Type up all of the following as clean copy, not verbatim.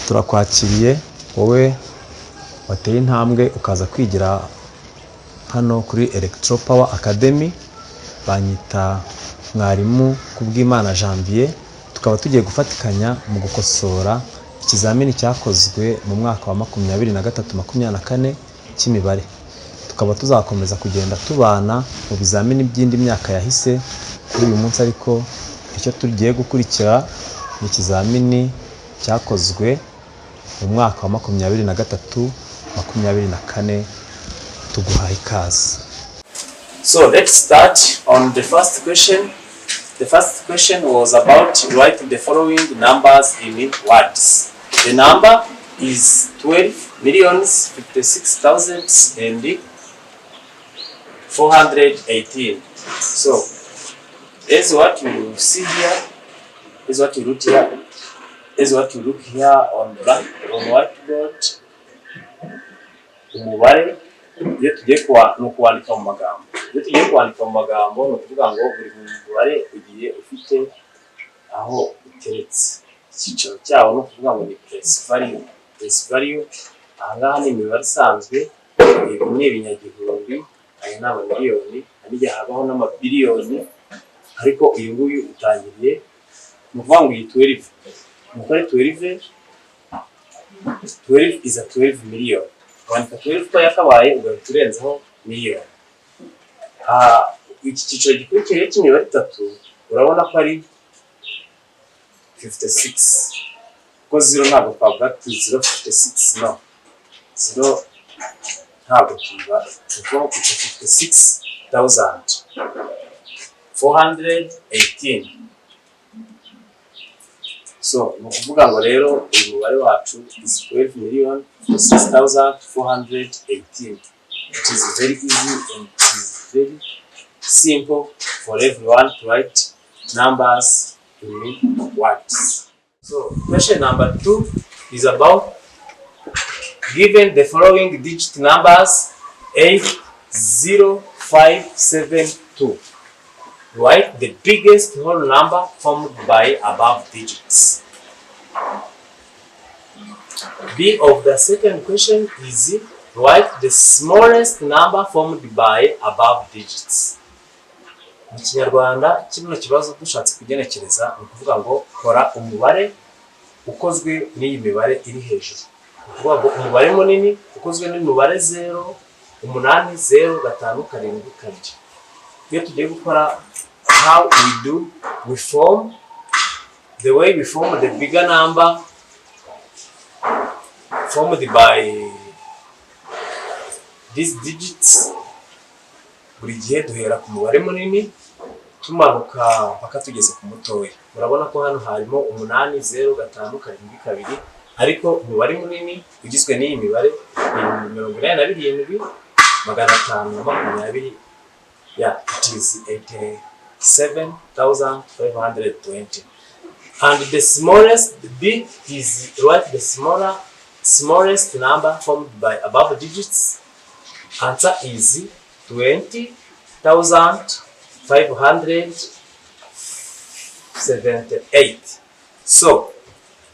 Turakwakiriye wowe wateye intambwe ukaza kwigira hano kuri Electro Power Academy. Banyita mwarimu Kubwimana Janvier. Tukaba tugiye gufatikanya mu gukosora ikizamini cyakozwe mu mwaka wa 2023-24 cy'imibare. Tukaba tuzakomeza kugenda tubana mu bizamini by'indi myaka yahise kuri uyu munsi, ariko icyo tugiye gukurikira ni ikizamini cyakozwe mu mwaka wa 2023-24. Tuguha ikaze. So let's start on the first question. The first question was about write the following numbers in words. The number is 12,056,418. So as what you see here, is what you look here, is what you look here on whiteboard. Umubare iyo tugiye kwandika mu magambo. Iyo tugiye kwandika mu magambo no kuvuga ngo buri mubare ugiye ufite aho uteretse. Icyicaro cyawo no kuvuga ngo ni place value. Place value ahangaha ni imibare isanzwe, ibi ni ibinyagihumbi, aya ni amamiliyoni, hanijya habaho n'amabiliyoni, ariko uyu nguyu utangiriye mu kuvuga ngo iyi 12. Mukore 12 is a 12 million. Wandika 12 ko yakabaye ugahita urenzaho miliyoni. Iki cyiciro gikurikiye cy'imibare itatu urabona ko ari 56. Ko 0 ntabwo twavuga 056, no. 0 ntabwo tuvuga, kuko 56,418. So ni ukuvuga ngo rero uyu mubare wacu is 12,056,418. It is very easy and it is very simple for everyone to write numbers in words. So question number 2 is about given the following digit numbers 80572. Write the biggest whole number formed by above digits. B of the second question is write the smallest number formed by above digits. Mu Kinyarwanda kino kibazo dushatse kugenekereza ni ukuvuga ngo kora umubare ukozwe n'iyi mibare iri hejuru. Ukuvuga ngo umubare munini ukozwe n'imibare 0, 8, 0, 5, 7, 2. Iyo tugiye gukora how we do, we form the way we form the bigger number formed by these digits. Buri gihe duhera ku mubare munini tumanuka mpaka tugeze ku mutoya. Urabona ko hano harimo 8, 0, 5, 7, 2, ariko umubare munini ugizwe n'iyi mibare 87,520. Yeah, it is 87,520. And the smallest B is write the smallest number formed by above digits. Answer is 20,578. So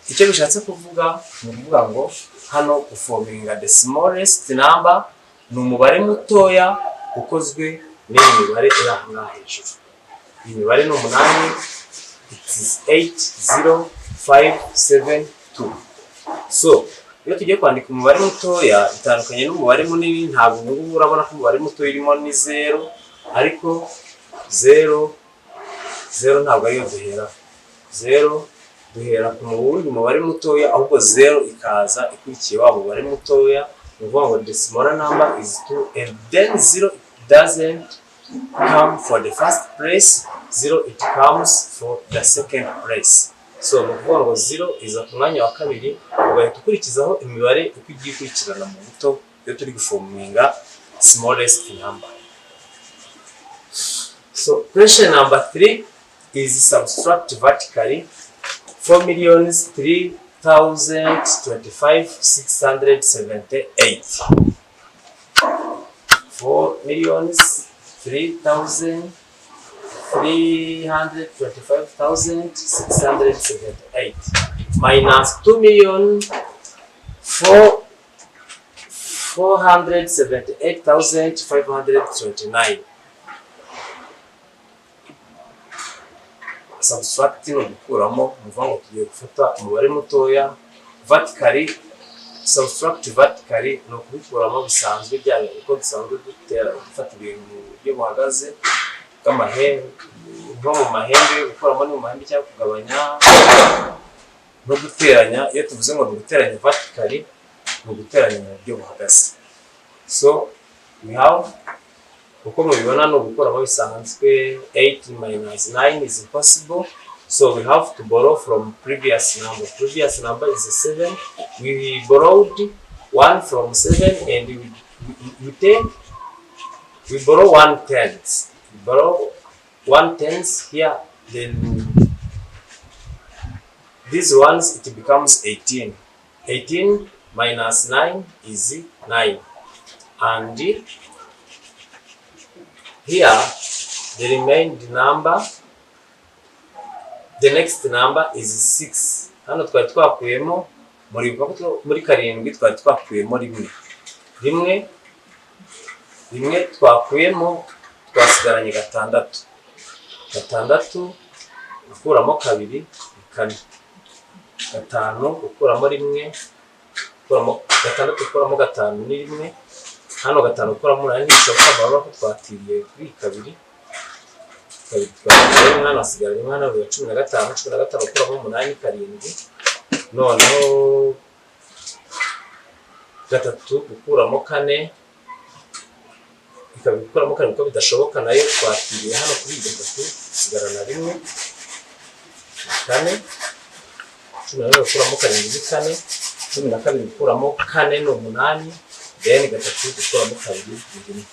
icyo bishatse kuvuga ni ukuvuga ngo hano uforminga the smallest number ni umubare mutoya ukozwe n'iyi mibare iri aha hejuru. Iyi mibare ni 8, it is 80572. So iyo tugiye kwandika umubare mutoya itandukanye n'umubare munini, ntabwo ngubu urabona ko umubare mutoya irimo ni 0, ariko 0 ntabwo ariyo duhera. 0 duhera ku wundi mubare mutoya, ahubwo 0 ikaza ikurikiye wa mubare mutoya. Ni ukuvuga ngo the smaller number is 2, and then 0 doesn't come for the first place, 0 it comes for the second place. So ni ukuvuga ngo 0 iza ku mwanya wa kabiri, ugahita ukurikizaho imibare uko igiye ikurikirana mu buto iyo turi guforminga smallest number. So question number 3 is subtract vertically 4,025,678. 4,025,678. 325,678 minus 2,478,529. Subtract no gukuramo muvuga ngo tugiye gufata umubare mutoya vertically. Subtract vertically no kubikuramo bisanzwe byayo uko dusanzwe dufata ibintu mu buryo buhagaze bw'amahembe nko mu mahembe, gukuramo ni mu mahembe cyangwa kugabanya no guteranya. Iyo tuvuze ngo guteranya vertically no guteranya mu buryo buhagaze. So we have uko mubibona no gukuramo bisanzwe 8 minus 9 is impossible. So we have to borrow from previous number. Previous number is 7. We borrowed 1 from 7 and we borrow 1/10. We borrow 1/10 here, then these ones it becomes 18. 18 minus 9 is 9. And here the remaining number, the next number is 6. Hano twari twakuyemo muri karindwi twari twakuyemo rimwe twakuyemo, twasigaranye gatandatu gukuramo kabiri kane, gatanu gukuramo rimwe, gatandatu gukuramo gatanu ni rimwe, hano gatanu gukuramo umunani n'ishoboka ko twatiriye kuri kabiri twatiriye umwana wasigara umwana wa 15 gukuramo umunani karindwi, noneho gatatu gukuramo kane, ikaba gukuramo kane uko bidashoboka nayo twatiriye hano kuri gatatu sigarana rimwe kane, 11 gukuramo karindwi kane, 12 gukuramo kane ni umunani, then gatatu gukuramo kabiri rimwe.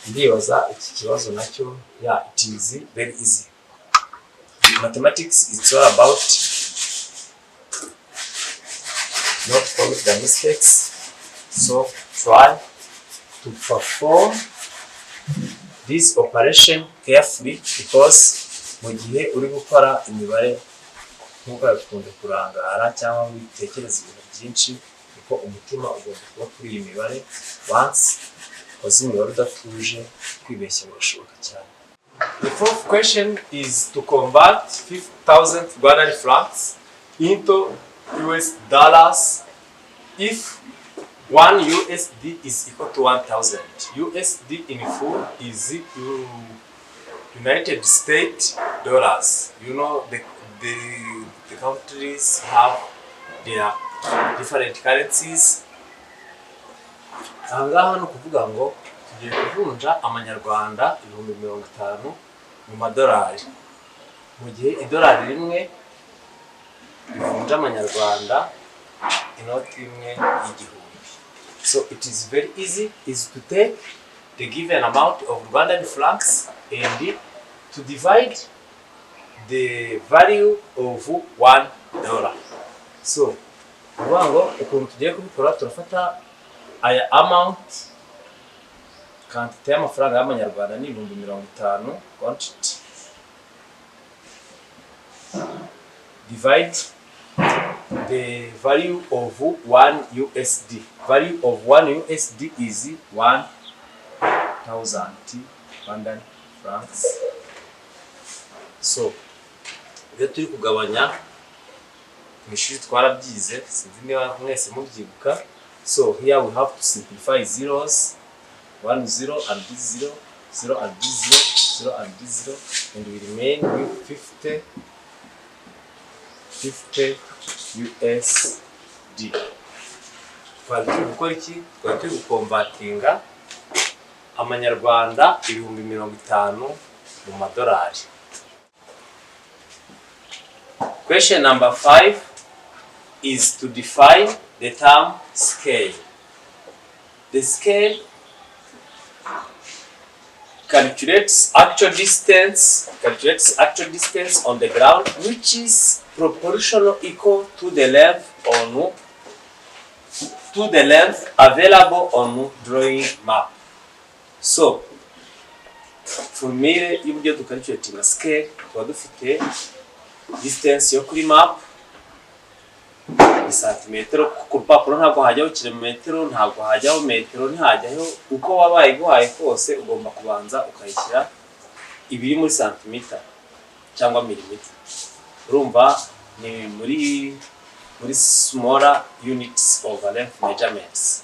Ndibaza iki kibazo nacyo it is very easy. Mathematics it's all about not commit the mistakes. So try to perform this operation carefully, because mu gihe uri gukora imibare nkuko yakunze kurangara cyangwa witekereza ibintu byinshi, kuko umutima ugomba kuba kuri iyi mibare. Once uzi imibare udatuje, kwibeshya birashoboka cyane. The fourth question is to convert 5,000 Rwandan francs into US dollars if 1 USD is equal to 1,000. USD in full is United States dollars. You know the countries have their different currencies. Ahangaha no kuvuga ngo tugiye kuvunja amanyarwanda 50,000 mu madolari, mu gihe idolari rimwe rivunja amanyarwanda inoti imwe y'igihumbi. So it is very easy to take the given amount of Rwandan francs and to divide the value of $1. So kuvuga ngo ukuntu tugiye kubikora, turafata aya amount quantity y'amafaranga y'amanyarwanda ni 50,000 quantity, divide the value of 1 USD. Value of 1 USD is 1,000 Rwandan francs. So iyo turi kugabanya mwishuri twarabyize, sinzi niba mwese mubyibuka. So here we have to simplify zeros, 1 0 and this 0, 0 and this 0, 0 and this 0, and we remain with 50 USD. Twari turi gukora iki? Twari turi gukonvatinga amanyarwanda 50,000 mu madolari. Question number 5 is to define the term scale. The scale calculates actual distance on the ground, which is proportional equal to the length available on drawing map. So formule y'uburyo ducalculating scale tuba dufite distance yo kuri map santimetero, ku rupapuro ntabwo hajyaho kilometero, ntabwo hajyaho metero, ntihajyaho uko wabaye guhaye kose, ugomba kubanza ukayishyira ibiri muri santimeter cyangwa milimeter. Urumva ni muri smaller units of length measurements.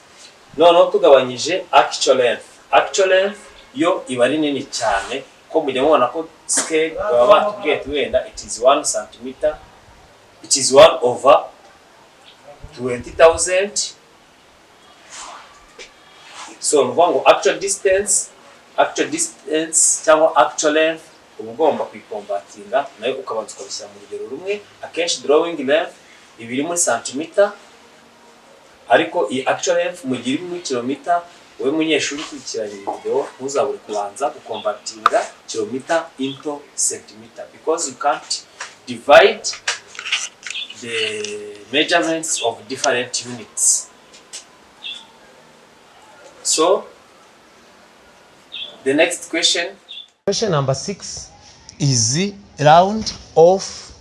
Noneho tugabanyije actual length yo iba ari nini cyane, ko mujya mubona ko scale baba batubwiye wenda it is 1 cm, it is 1 over 20,000. So ngo actual distance cyangwa actual length ugomba kuyikombatinga nayo ukabanza ukabishyira mu rugero rumwe. Akenshi drawing length ibiri muri centimeter, ariko iyi actual length mugira muri kilometer. Wowe munyeshuri ukurikiranye video ntuzabure kubanza gukombatinga kilometer into centimeter, because you can't divide the measurements of different units. So the next question number 6 is round off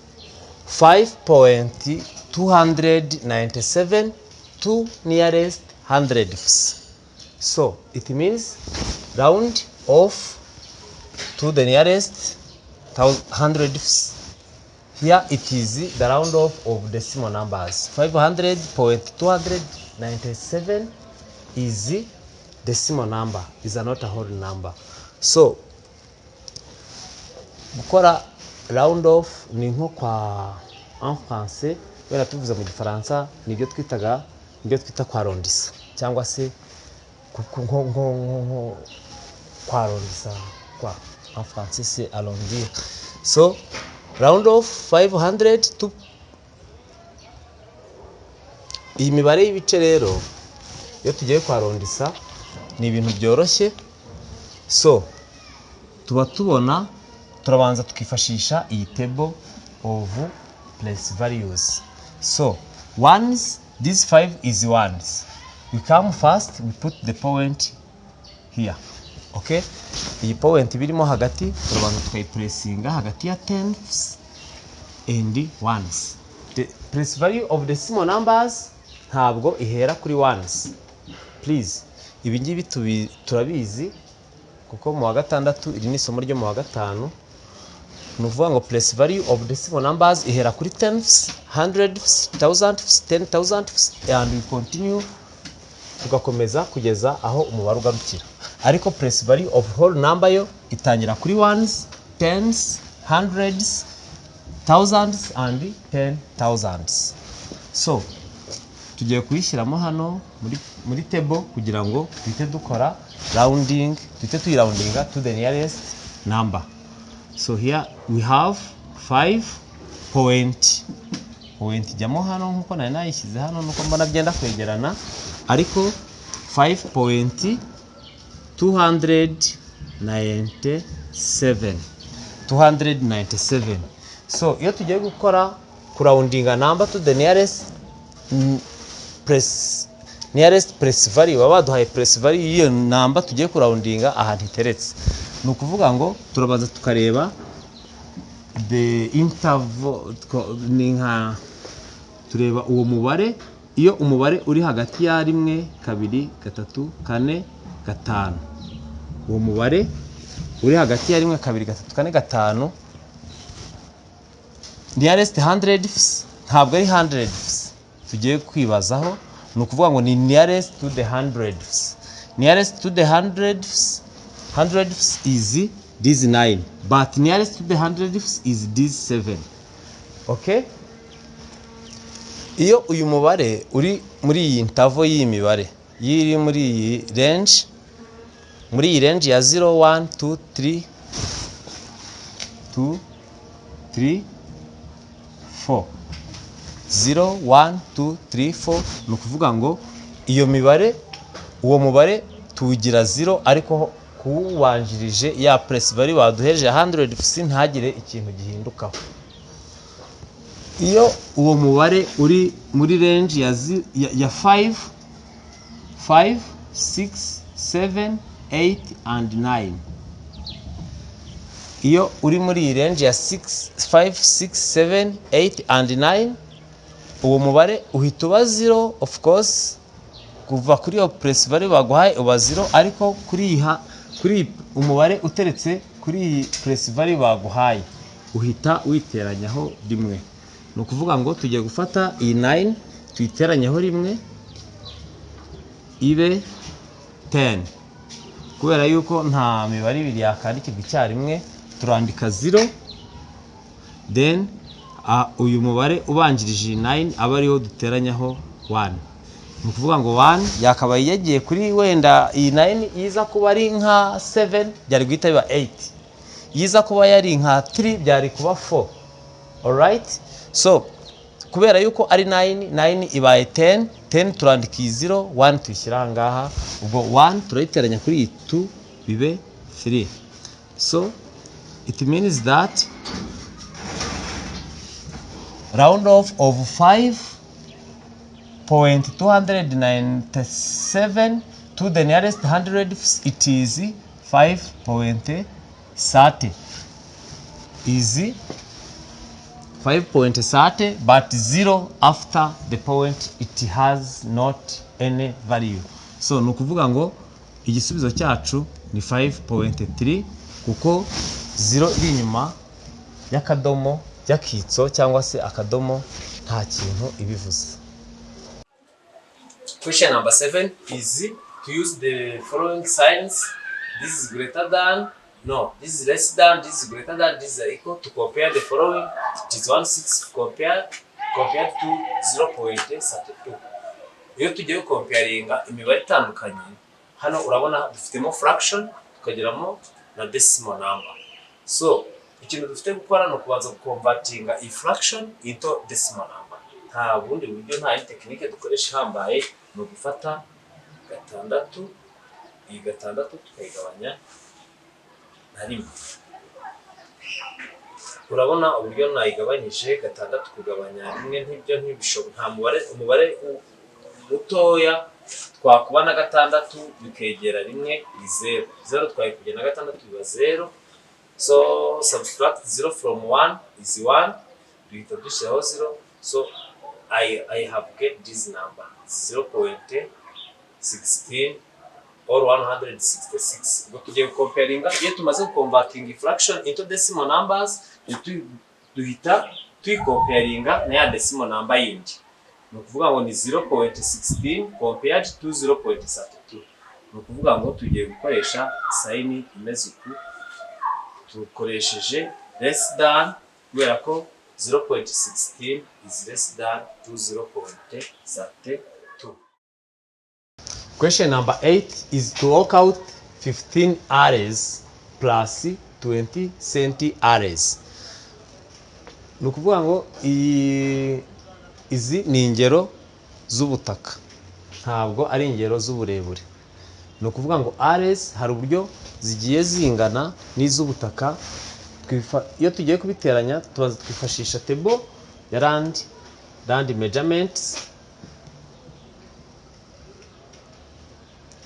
5.297 to nearest hundredths. So it means round off to the nearest hundredths. Here it is the round off of decimal numbers. 500.297 is decimal number, is not a whole number. So gukora round off ni nko kwa en français, wera tuvuze mu gifaransa nibyo twita kwa arrondissa, cyangwa se nko kwa arrondissa kwa en français c'est arrondir. So round off 500 to iyi mibare y'ibice rero iyo tugiye kwa arrondissa ni ibintu byoroshye. So tuba turabanza tukifashisha iyi table of place values. So ones, this 5 is ones. We come first, we put the point here. Okay, iyi point birimo hagati turabanza tukayiplacinga hagati ya tenths and ones. The place value of decimal numbers ntabwo ihera kuri ones. Please, ibi ngibi turabizi kuko mu wa gatandatu iri ni isomo ryo mu wa gatanu. Nuvuga ngo place value of decimal numbers ihera kuri tenths, hundredths, thousandths, 10,000ths, and we continue tugakomeza kugeza aho umubare ugarukira. Ariko place value of whole number yo itangira kuri ones, tens, hundreds, thousands and 10,000s. So tugiye kuyishyiramo hano muri table kugira ngo twite dukora rounding, twite tuyiroundinga to the nearest number. So here we have 5 point jyamo hano nkuko nari nayishyize hano nuko mbona byenda kwegerana, ariko 5.297. So iyo tugiye gukora kuroundinga number to the nearest place value, baba duhaye place value y'iyo number tugiye kuroundinga ahantu iteretse. Ni ukuvuga ngo turabanza tukareba the interval, tureba uwo mubare. Iyo umubare uri hagati ya 1, 2, 3, 4, 5, uwo mubare uri hagati ya 1, 2, 3, 4, 5, nearest hundredths ntabwo ari hundredths tugiye kwibazaho. Ni ukuvuga ngo ni nearest to the hundredths. Nearest to the hundredths is this 9, but nearest to the hundredths is this 7. Okay, iyo uyu mubare uri muri iyi interval y'imibare yiri muri iyi range ya 0 1 2 3 4 0 1 2 3 4, ni ukuvuga ngo iyo mibare, uwo mubare tuwugira 0, ariko kuwanjirije ya place value baduhereje 100 ntagire ikintu gihindukaho. Iyo uwo mubare uri muri range ya 5 6 7 8 and 9. Iyo uri muri iyi range ya 6 5 6 7 8 and 9, uwo mubare uhita uba 0 of course. Kuva kuri iyo press value baguhaye uba 0, ariko kuri umubare uteretse kuri iyi press value baguhaye uhita witeranyaho rimwe. Ni ukuvuga ngo tugiye gufata iyi 9 tuyiteranyaho rimwe ibe 10. Kubera yuko nta mibare ibiri yakandikirwa icyarimwe, turandika 0, then uyu mubare ubanjirije 9 aba ariho duteranyaho 1. Ni ukuvuga ngo 1 yakabaye yagiye kuri wenda iyi 9 yiza kuba ari nka 7 byari guhita biba 8, yiza kuba yari nka 3 byari kuba 4. Alright, so kubera yuko ari 9 ibaye 10 turandika iyi 0, 1 tuyishyira aha ngaha, ubwo 1 turayiteranya kuri iyi 2 bibe 3. So it means that round off of 5.297 to the nearest hundredths, it is 5.30. Is 5.30, but 0 after the point, it has not any value. So ni ukuvuga ngo igisubizo cyacu ni 5.3 kuko 0 iri inyuma y'akadomo y'akitso cyangwa se akadomo nta kintu ibivuze. Question number 7 is to use the following signs. This is greater than, no, this is less than, this is greater than, this is equal, to compare the following. It is 1/6 compared to 0.32. Iyo tugiye comparinga imibare itandukanye, hano urabona dufitemo fraction tukagiramo na decimal number. So ikintu dufite gukora no kubanza gukonvertinga iyi fraction into decimal number. Nta bundi buryo, nta technique dukoresha hambaye, no gufata gatandatu, iyi gatandatu tukayigabanya na rimwe. Urabona uburyo nayigabanyije gatandatu kugabanya rimwe ntibyo ntibishoboka. Nta umubare mutoya twakuba na gatandatu bikegera rimwe ni 0 twayikuye na gatandatu biba 0. So subtract 0 from 1 is 1, duhita dushyiraho 0. So I have get this number 0.16 or 166. Ubwo tugiye comparinga, iyo tumaze converting fraction into decimal numbers, duhita comparinga na ya decimal number yindi. Ni ukuvuga ngo ni 0.16 compared to 0.32. Ni ukuvuga ngo tugiye gukoresha sign imeze uku, tukoresheje less than kubera ko 0.16 is less than to 0.32. Question number 8 is to work out 15 arrays plus 20 centi arrays. Ni ukuvuga ngo izi ni ingero z'ubutaka, ntabwo ari ingero z'uburebure. Ni ukuvuga ngo arrays hari uburyo zigiye zingana n'iz'ubutaka. Iyo tugiye kubiteranya twifashisha table ya land measurements.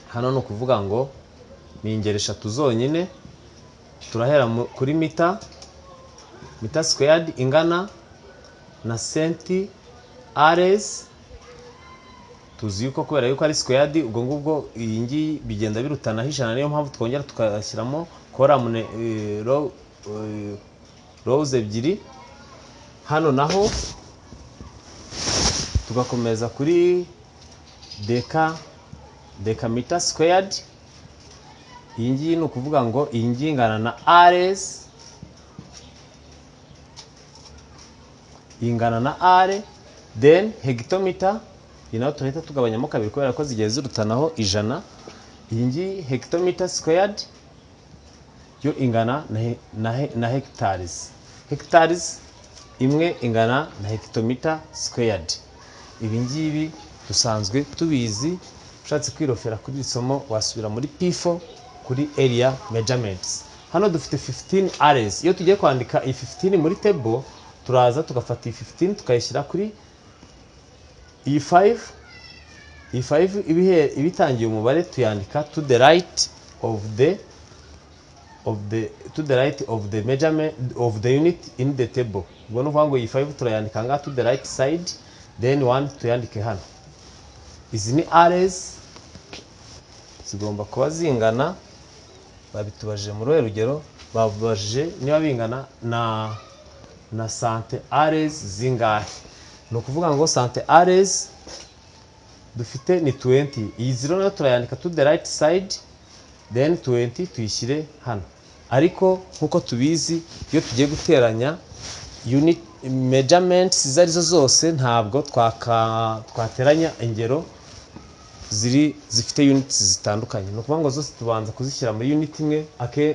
Hano ni ukuvuga ngo ni ingero 3 zonyine. Turahera kuri meter squared ingana na centi arrays. Tuzi yuko kubera yuko ari squared, ubwo ngubwo iyi ngiyi bigenda birutanaho ijana, niyo mpamvu twongera tukashyiramo column rows ebyiri. Hano naho tugakomeza kuri decameter squared. Iyi ngiyi ni ukuvuga ngo iyi ngiyi ingana na arrays, ingana na are, then hectometer naho turahita tugabanyamo kabiri kubera ko zigiye zirutanaho ijana. Iyi ngiyi hectometer squared yo ingana na hectares. Hectares imwe ingana na hectometer squared. Ibi ngibi dusanzwe tubizi. Ushatse kwirofera kuri isomo wasubira muri P4 kuri area measurements. Hano dufite 15 arrays. Iyo tugiye kwandika iyi 15 muri table, turaza tugafata iyi 15 tukayishyira kuri iyi 5. Iyi 5 ibitangiye umubare tuyandika to the right of the to the right of the measurement of the unit in the table. Ubwo nuvuga ngo iyi 5 turayandika nga to the right side, then 1 tuyandike hano. Izi ni arrays zigomba kuba zingana, babitubajije muri uyu rugero, babajije niba bingana na sante arrays zingahe. No kuvuga ngo sante arrays dufite ni 20. Iyi 0 nayo turayandika to the right side, then 20 tuyishyire hano. Ariko nkuko tubizi iyo tugiye guteranya unit measurements zarizo zose ntabwo twateranya ingero zifite units zitandukanye. No kuvuga ngo zose tubanza kuzishyira muri unit imwe,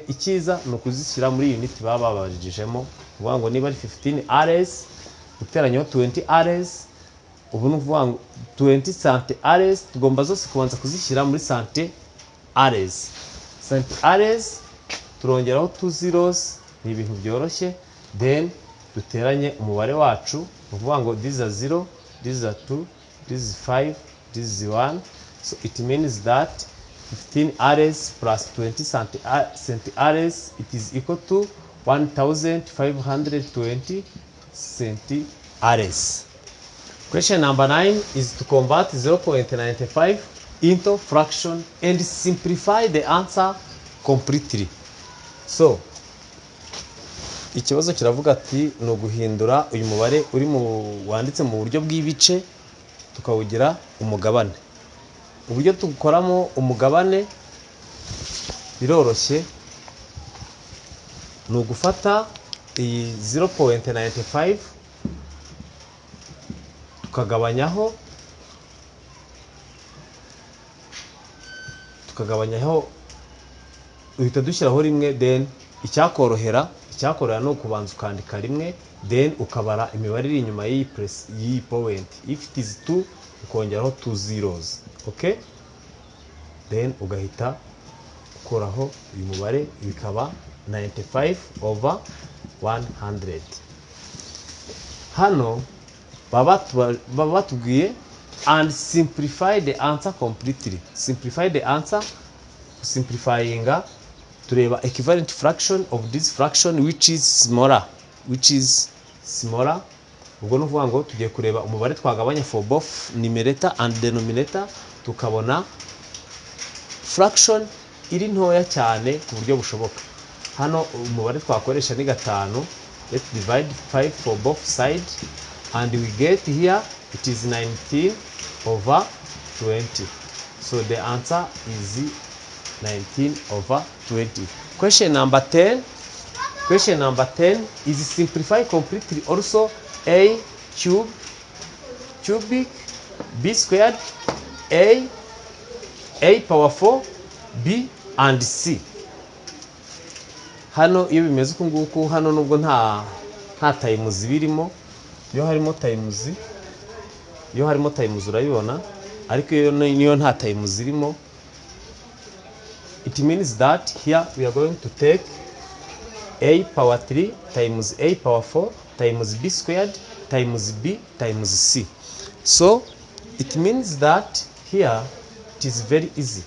ikiza no kuzishyira muri unit baba babajijemo. Kuvuga ngo niba ari 15 arrays guteranyaho 20 arrays, ubu nuvuga ngo 20 cent arrays tugomba zose kubanza kuzishyira muri cent arrays. Cent arrays turongeraho 2 zeros, ni ibintu byoroshye, then duteranye umubare wacu. Uvuga ngo these are 0, these are 2, this is 5, this is 1. So it means that 15 arrays plus 20 cent arrays, it is equal to 1520 cent arrays. Question number 9 is to convert 0.95 into fraction and simplify the answer completely. So ikibazo kiravuga ati no guhindura uyu mubare uri wanditse mu buryo bw'ibice tukawugira umugabane. Uburyo tukoramo umugabane biroroshye, no gufata iyi 0.95 tukagabanyaho uhita dushyiraho rimwe, then icyakorohera no kubanza ukandika rimwe, then ukabara imibare iri inyuma y'iyi point. If it is 2 ukongeraho 2 zeros, okay, then ugahita ukoraho uyu mubare bikaba 95 over 100. Hano baba batubwiye and simplify the answer completely. Simplify the answer, simplifyinga tureba equivalent fraction of this fraction which is smaller. Ubwo nuvuga ngo tugiye kureba umubare twagabanya for both numerator and denominator, tukabona fraction iri ntoya cyane ku buryo bushoboka. Hano umubare twakoresha ni 5. Let's divide 5 for both sides and we get here it is 19 over 20. So the answer is 19 over 20. Question number 10 is simplify completely also a cubic b squared a power 4 b and c. Hano iyo bimeze uko nguko, hano nubwo nta times birimo, iyo harimo times urayibona, ariko iyo nta times irimo, it means that here we are going to take a power 3 times a power 4 times b squared times b times c. So it means that here it is very easy.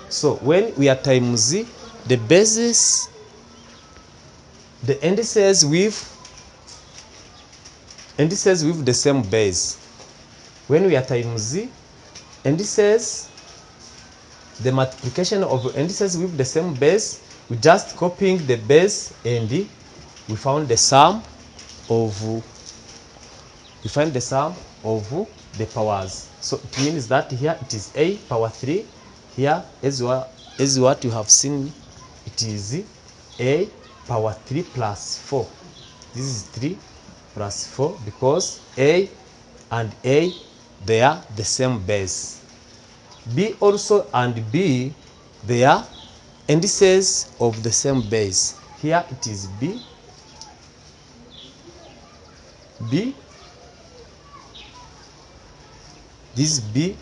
So when we are times the bases, the indices with the same base. When we are times indices, the multiplication of indices with the same base, we just copying the base and we found the sum of the powers. So it means that here it is a power 3. Here as what you have seen, it is a power 3 plus 4. This is 3 plus 4 because a and a, they are the same base. B also and B, they are indices of the same base. Here it is B, this is B,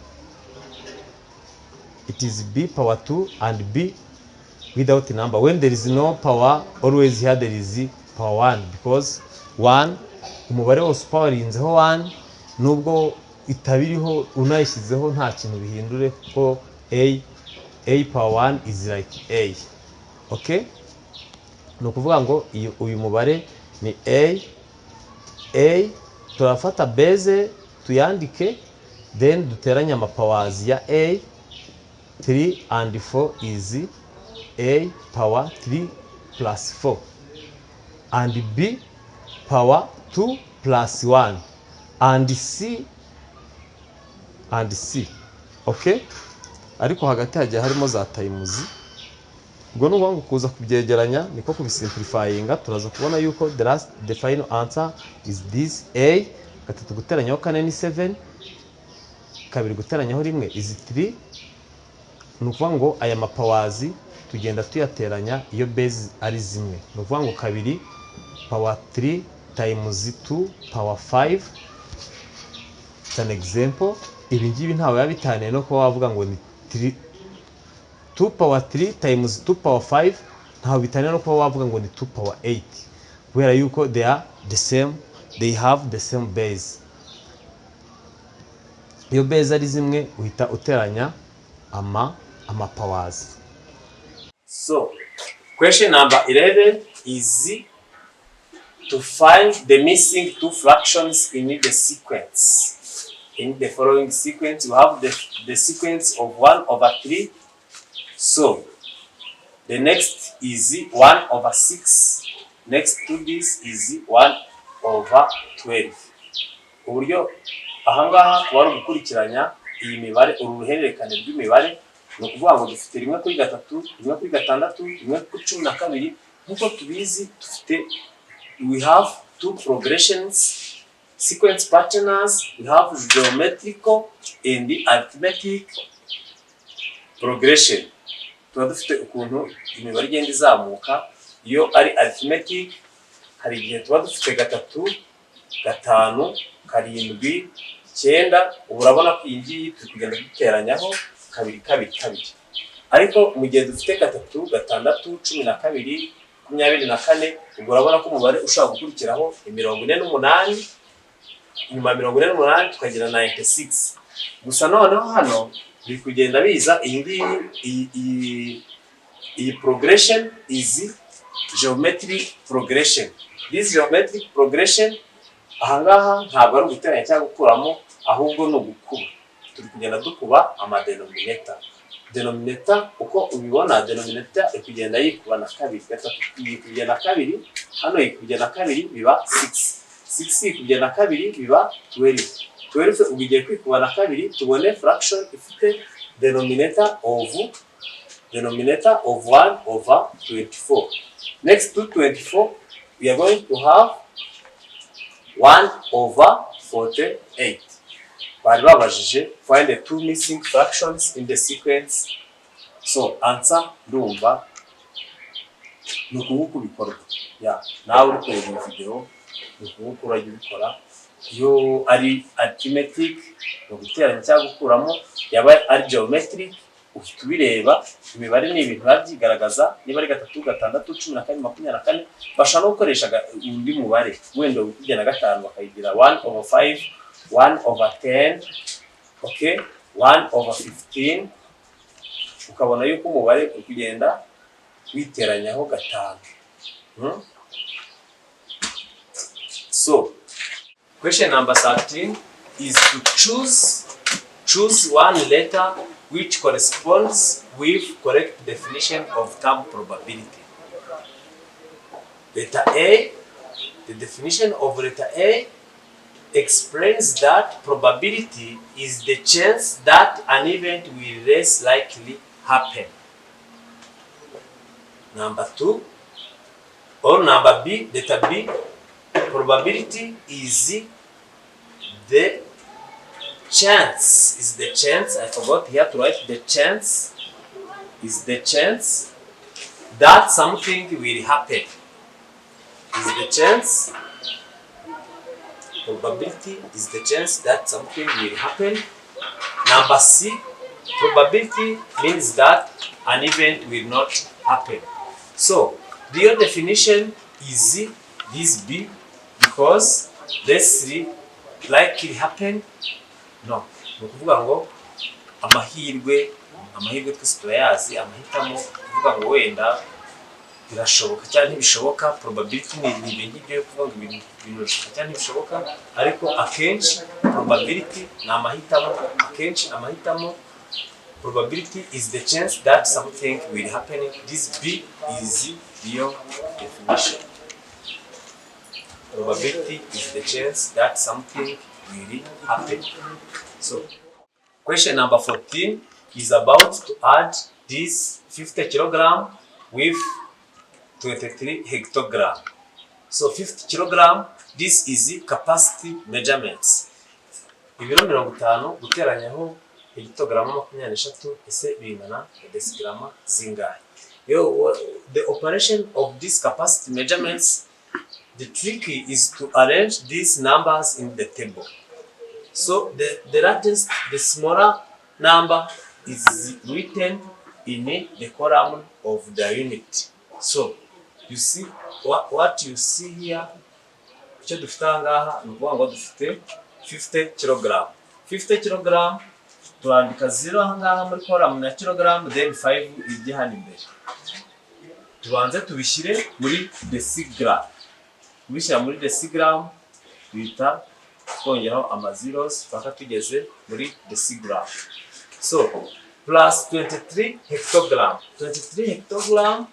it is B power 2 and B without number. When there is no power, always here there is power 1 because 1 umubare wose upawarinzeho 1 nubwo itabiriho unayishyizeho nta kintu bihindure ko a a power 1 is like a. Okay, ni ukuvuga ngo uyu mubare ni a turafata base tuyandike, then duteranya amapowers ya a. 3 and 4 is a power 3 plus 4, and b power 2 plus 1, and c. Okay, ariko hagati hagiye harimo za times. Ubwo nuvuga ngo kuza kubyegeranya niko kubisimplifyinga, turaza kubona yuko the final answer is this a. Gatatu guteranyaho 4 ni 7, kabiri guteranyaho 1 is 3. Ni ukuvuga ngo aya mapowers tugenda tuyateranya iyo base ari zimwe. Ni ukuvuga ngo kabiri power 3 times 2 power 5. It's an example. Ibi ngibi ntawe yabitaniye no kuba wavuga ngo ni 2 power 3 times 2 power 5. ntawe bitaniye no kuba wavuga ngo ni 2 power 8, kubera yuko they are the same, they have the same base. Iyo base ari zimwe uhita uteranya ama powers. So question number 11 is to find the missing two fractions in the sequence. In the following sequence, you have the sequence of 1/3. So the next is 1/6. Next to this is 1/12. Uburyo ahangaha kuba gukurikiranya iyi mibare, uruhererekane rw'imibare, no kuvuga ngo dufite 1 kuri 3, 1 kuri 6, 1 kuri 12. Nkuko tubizi dufite, we have two progressions, sequence patterns. We have geometrical and the arithmetic progression. Tuba dufite ukuntu imibare igenda izamuka. Iyo ari arithmetic, hari igihe tuba dufite 3, 5, 7, 9. Urabona ko iyi ngiyi turi kugenda duteranyaho 2, 2, 2. Ariko mu gihe dufite 3, 6, 12, 24, ubwo urabona ko umubare ushaka gukurikiraho 48, nyuma 48 tukagira 96. Gusa noneho hano biri kugenda biza iyi progression is geometric progression. This geometric progression ahangaha ntabwo ari uguteranya cyangwa gukuramo, ahubwo no gukuba. Turi kugenda dukuba ama denominator uko ubibona. Denominator ikugenda yikuba na 2, 3 ikubye na 2, hano ikubye na 2 biba 6, 6 ikubye na 2 biba 12, 12 ugiye kwikuba na 2. Tubone fraction ifite denominator of 1/24. Next to 24 we are going to have 1/48. Bari babajije find the two missing fractions in the sequence. So answer ndumva nuko bikorwa. Nawe uri kureba iyi video nuko urajya ubikora. Iyo ari arithmetic no guteranya cyangwa gukuramo, yaba ari geometric uhita ubireba. Imibare ni ibintu byigaragaza. Niba ari 3, 6, 12, 24, bashaka no gukoresha undi mubare wenda ukujya na 5 bakayigira 1/5, 1/10, okay, 1/15. Ukabona yuko umubare ukugenda witeranyaho 5. So question number 13 is to choose one letter which corresponds with correct definition of term probability. Letter A, the definition of letter A explains that probability is the chance that an event will less likely happen. Number 2, or number B, letter B, probability is the chance, I forgot here to write the chance, is the chance that something will happen. Is the chance, probability is the chance that something will happen. Number C, probability means that an event will not happen. So the real definition is this B, because let's see, likely happen. No, ni ukuvuga ngo amahirwe amahirwe twese turayazi, amahitamo kuvuga ngo wenda birashoboka cyangwa ntibishoboka, probability ni ibintu byo kuvuga ngo ibintu birashoboka cyangwa ntibishoboka, ariko akenshi probability ni amahitamo, akenshi amahitamo, probability is the chance that something will happen. This B is your definition. Probability is the chance that something will happen. So question number 14 is about to add this 50 kilogram with 23 hectogram. So 50 kilogram, this is the capacity measurements. Ibiro 50 guteranyaho hectogram 23 ese bingana decigram zingahe? The operation of this capacity measurements, the trick is to arrange these numbers in the table. So the largest, the smaller number is written in the column of the unit. So you see what you see here. Icyo dufite ahangaha ni ukuvuga ngo dufite 50 kilogram. 50 kilogram turandika 0 ahangaha muri column ya kilogram, then 5 ijye hano imbere. Tubanze tubishyire muri decigram. Kubishyira muri decigram bita twongeraho ama zeros paka tugeze muri decigram. So plus 23 hectogram. 23 hectogram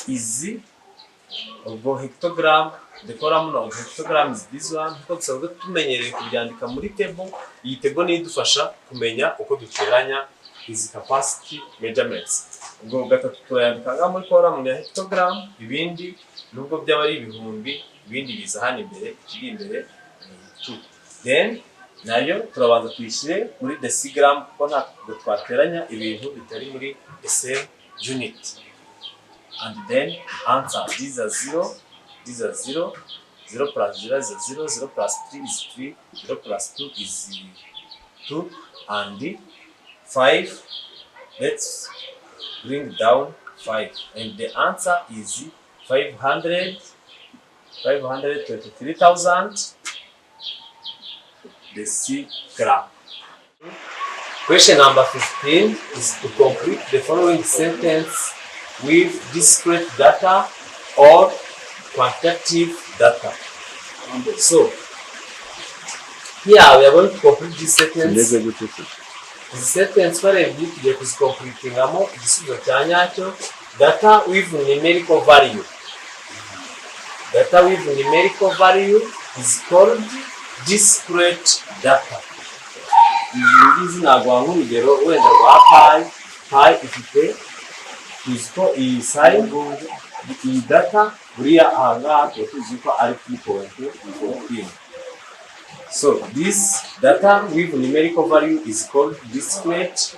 is ubwo hectogram, the column of hectogram is this one. Kuko dusanzwe tumenyereye kubyandika muri table, iyi table ni idufasha kumenya uko duteranya izi capacity measurements. Ubwo gatatu tuyandika muri column ya hectogram, ibindi nubwo byaba ari ibihumbi, ibindi biza hano imbere, kiri imbere ni 2. Then nayo turabanza tuyishyire muri decigram kuko ntabwo twateranya ibintu bitari muri the same unit. And then answer, these are 0, these are 0, 0 plus 0 is 0, 0 plus 3 is 3, 0 plus 2 is 2, and 5, let's bring down 5, and the answer is 523,000 decigram. Question number 15 is to complete the following sentence with discrete data or quantitative data. So here we are going to complete this sentence. This sentence twarebye tugiye kuzicompletingamo igisubizo cya nyacyo. Data with numerical value. Data with numerical value is called discrete data. Izi nagwa nk'urugero wenda rwa pi ifite tuziko iyi sign, iyi data buriya ahangaha tuziko ari 2.14. So this data with numerical value is called discrete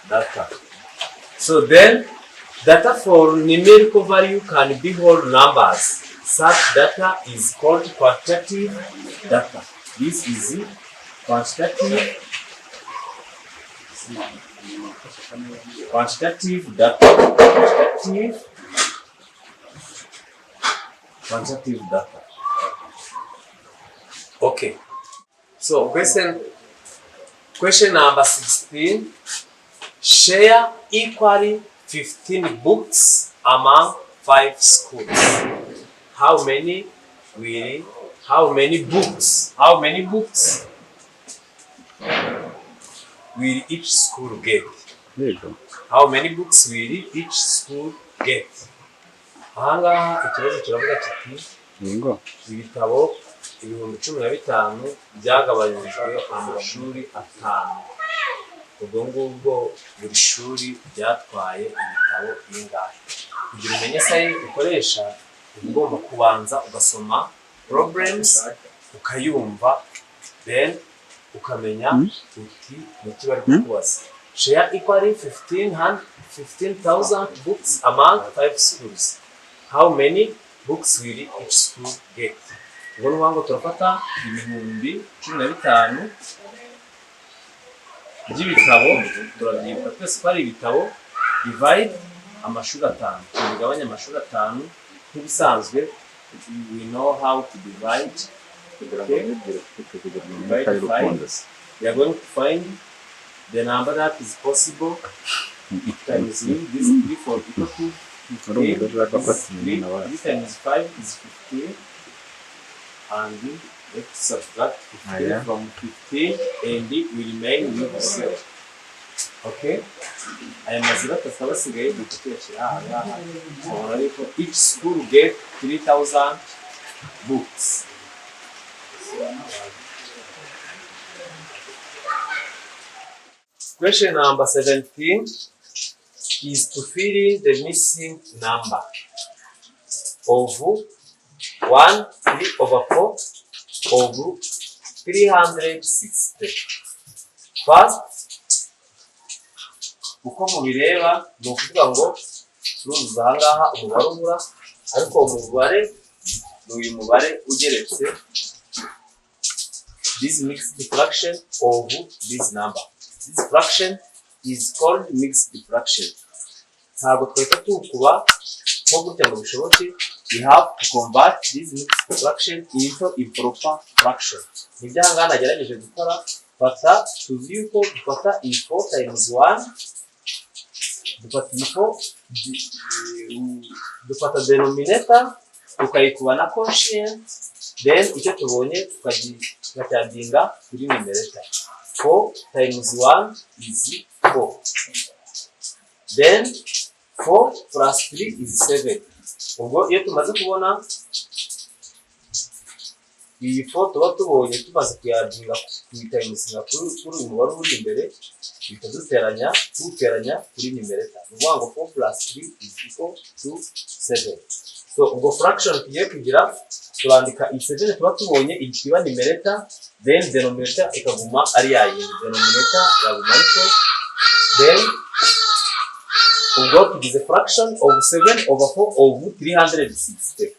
data. So then data for numerical value can be whole numbers. Such data is called quantitative data. This is quantitative data. Quantitative data. Okay. So question number 16. Share equally 15 books among 5 schools. How many books will each school get? There you go. How many books will each school get? Ahangaha ikibazo kiravuga kiti ibitabo 15,000 byagabanyirijwe amashuri 5. Ubwo ngubwo buri shuri byatwaye ibitabo bingahe? Kugira umenye sayi ukoresha ugomba kubanza ugasoma problems ukayumva, then ukamenya uti muti bari kubaza. Share equally 15,000 books among 5 schools. How many books will each school get? Ubwo n'ubango turafata ibihumbi 15 by'ibitabo, turabyibuka twese ko ari ibitabo, divide amashuri 5, tugabanya amashuri 5 nk'ibisanzwe we know how to divide. Okay? Divide 5. We are going to find the number that is possible times this 3 for equal to 15. 3 times 5 is 15. And let's subtract 15 from 15 and it will remain with 0. Okay? Aya mazira tukaba asigaye dukuyashyira aha ngaha ariko each school get 3,000 books. Question number 17 is to fill in the missing number of 1, 3 over 4 of 360. First, uko mubireba ni ukuvuga ngo turuzuza aha ngaha umubare ubura, ariko umubare ni uyu mubare ugeretse this mixed fraction of this number. This fraction is called mixed fraction. Ntabwo twahita tukuba nko gutya ngo bishoboke. We have to convert this mixed fraction into improper fraction. Nibyo aha ngaha nagerageje gukora. Fata tuzi yuko dufata i4 times 1, dufata i4, dufata denominator tukayikuba na quotient, then icyo tubonye tukacyadinga kuri numerator. 4 times 1 is 4. Then 4 plus 3 is 7. Ubwo iyo tumaze kubona iyi 4 tuba tubonye tumaze kuyadinga kuyitayimusinga kuri uyu mubare uri imbere, bihita tuwuteranya kuri numerator. Ni ukuvuga ngo 4 plus 3 is equal to 7. So ubwo fraction tugiye kugira turandika i7 tuba tubonye ikiba numerator, then denominator ikaguma ari yayindi, denominator yaguma ariko, then ubwo tugize fraction of 7 over 4 of 360.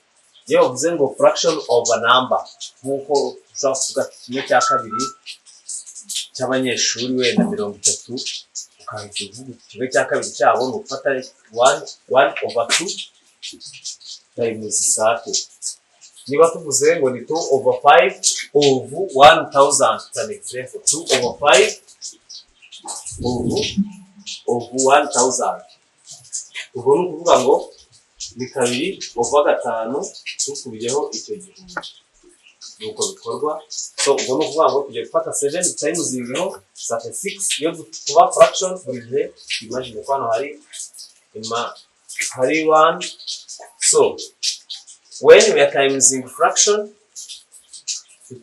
Iyo bavuze ngo fraction of a number, nk'uko ushobora kuvuga kimwe cya kabiri cy'abanyeshuri wenda 30, ukahita uvuga kimwe cya kabiri cyabo ni ugufata 1 over 2 times 30. Niba tuvuze ngo ni 2 over 5 of 1,000, an example, 2 over 5 of 1,000. Ubwo ni ukuvuga ngo ni 2 over 5 tukubiyeho icyo gihumbi. Nuko bikorwa. So ubwo ni ukuvuga ngo tugiye gufata 7 times 0 36. Iyo tuba fraction buri gihe imagine ko hano hari 1. So when we are timesing fraction, we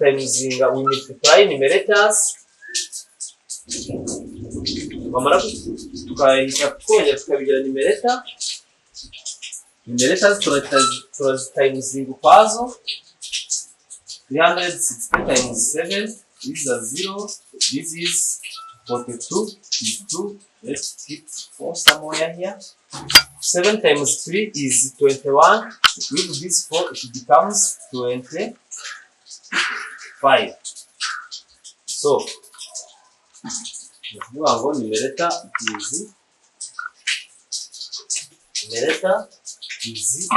multiply numerators. Bamara tukahita twongera tukabigira numerator. Numerators turazitimes ukwazo. 360 times 7 is a 0. This is 42 is 2. Let's keep 4 somewhere here. 7 times 3 is 21. With this 4 it becomes 25. So numerator is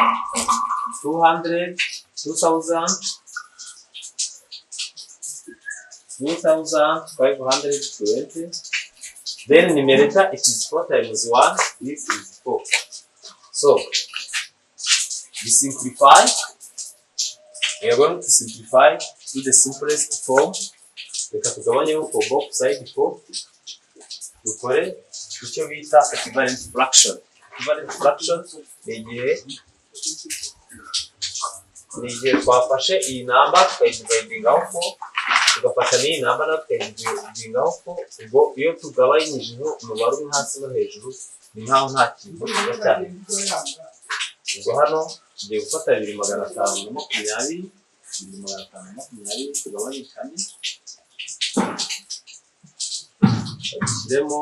200, 2,000, 2,520. Then numerator it is 4 times 1. This is 4. So we simplify. We are going to simplify to the simplest form. Reka tugabanyeho for both side 4. Dukore icyo bita equivalent fraction. Equivalent fraction ni igihe twafashe iyi number tukayidivayidingaho 4, tugafata n'iyi number nayo tukayidivayidingaho 4. Ubwo iyo tugabanyijeho umubare uri hasi no hejuru ni nkaho nta kintu kiba cyane. Ubwo hano tugiye gufata 2,520 tugabanye 4, dushyiremo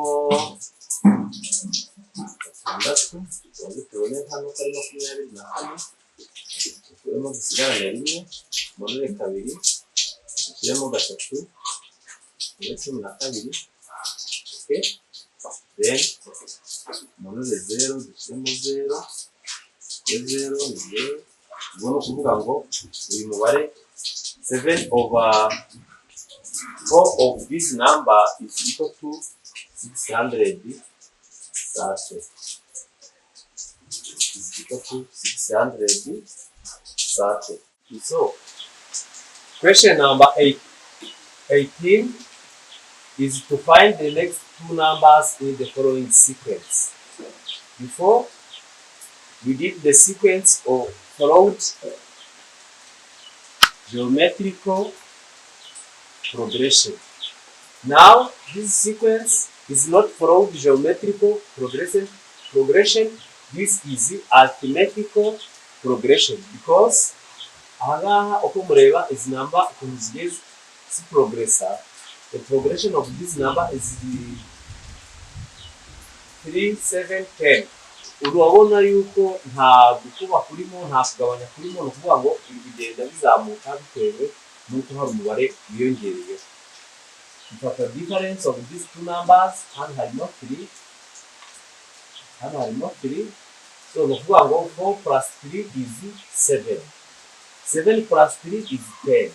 6, tubone hano ko ari 24, dukuremo dusigarane 1, mbonere 2, dushyiremo 3, ndetse 12. Okay, then mbonere 0, dushyiremo 0, 0 ni 0, ubwo ni ukuvuga ngo uyu mubare 7 over 4 of this number is equal to 630. Is equal to 630. So question number 18 is to find the next two numbers in the following sequence. Before we did the sequence or followed geometrical progression. Now this sequence is not followed geometrical progression. This is arithmetical progression because ahangaha uko mureba izi number ukuntu zigiye progressa. The progression of this number is 3, 7, 10. Urabona yuko nta gukuba kurimo nta kugabanya kurimo no kuvuga ngo ibi bigenda bizamuka bitewe nuko hari umubare wiyongereye. But the difference of these two numbers hano harimo 3. So no kuvuga ngo 4 plus 3 is 7. 7 plus 3 is 10.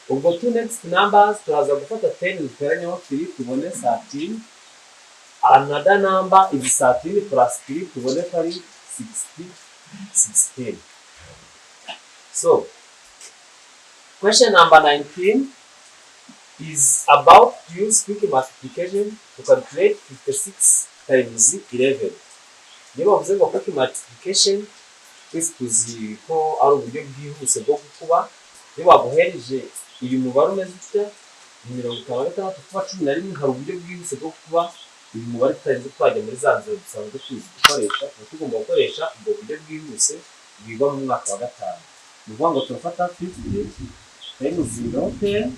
Ubwo two next numbers turaza gufata 10 duteranyaho 3 tubone 13. Another number is 13 plus 3 tubone ko ari 16. So question number 19 is about to use quick multiplication to calculate 56 times 11. Niba bavuze ngo quick multiplication twese tuzi ko ari uburyo bwihuse bwo gukuba. Niba baguhereje uyu mubare umeze utya 56 kuba 11 hari uburyo bwihuse bwo kuba uyu mubare tutarinze twajya muri za nzira dusanzwe tuzi gukoresha. Tugomba gukoresha ubwo buryo bwihuse bwiga mu mwaka wa gatanu. Ni ukuvuga ngo turafata 50 times 0 10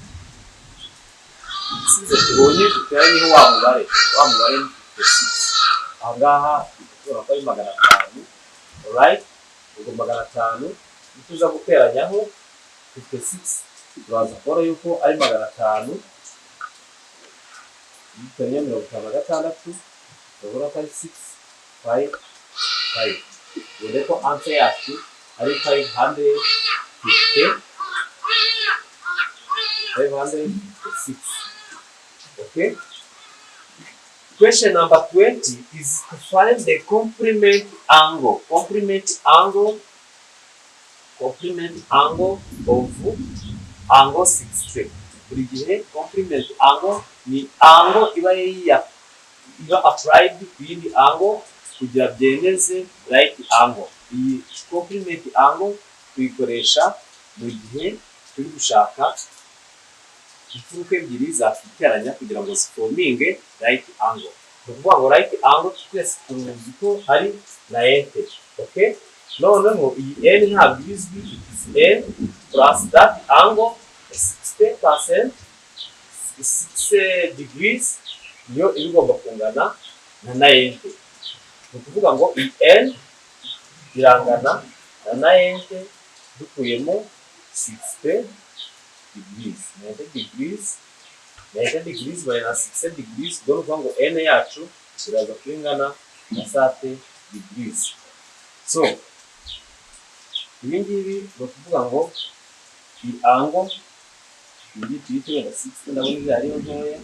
tubonye tuteranyeho wa mubare ni 56. Ahangaha tubona ko ari 500. Alright, ubwo 500 tuza guteranyaho 56 turaza kubona yuko ari 500 bitanye 56 turabona ko ari 6 5 ubwo ko answer yacu ari 556. Okay. Question number 20 is to find the complement angle. Complement angle of angle 60. Buri gihe complement angle ni angle iba applied ku yindi angle kugira byemeze right angle. Iyi complement angle tuyikoresha mu gihe turi gushaka imfuruka ebyiri zakiteranya kugira ngo ziforminge right angle. Ni ukuvuga ngo right angle twese tuzi ko ari 90. Okay, noneho iyi n ntabwo izwi, it is n plus that angle 60% 6 degrees niyo igomba kungana na 90. Ni ukuvuga ngo iyi n irangana na 90 dukuyemo 60 degrees. 90 degrees minus 60 degrees. Ubwo ni ukuvuga ngo n yacu iraza kwingana na 30 degrees. So ibi ngibi ni ukuvuga ngo iyi angle iyi tuyitire na 60 ndabona iri ariyo ntoya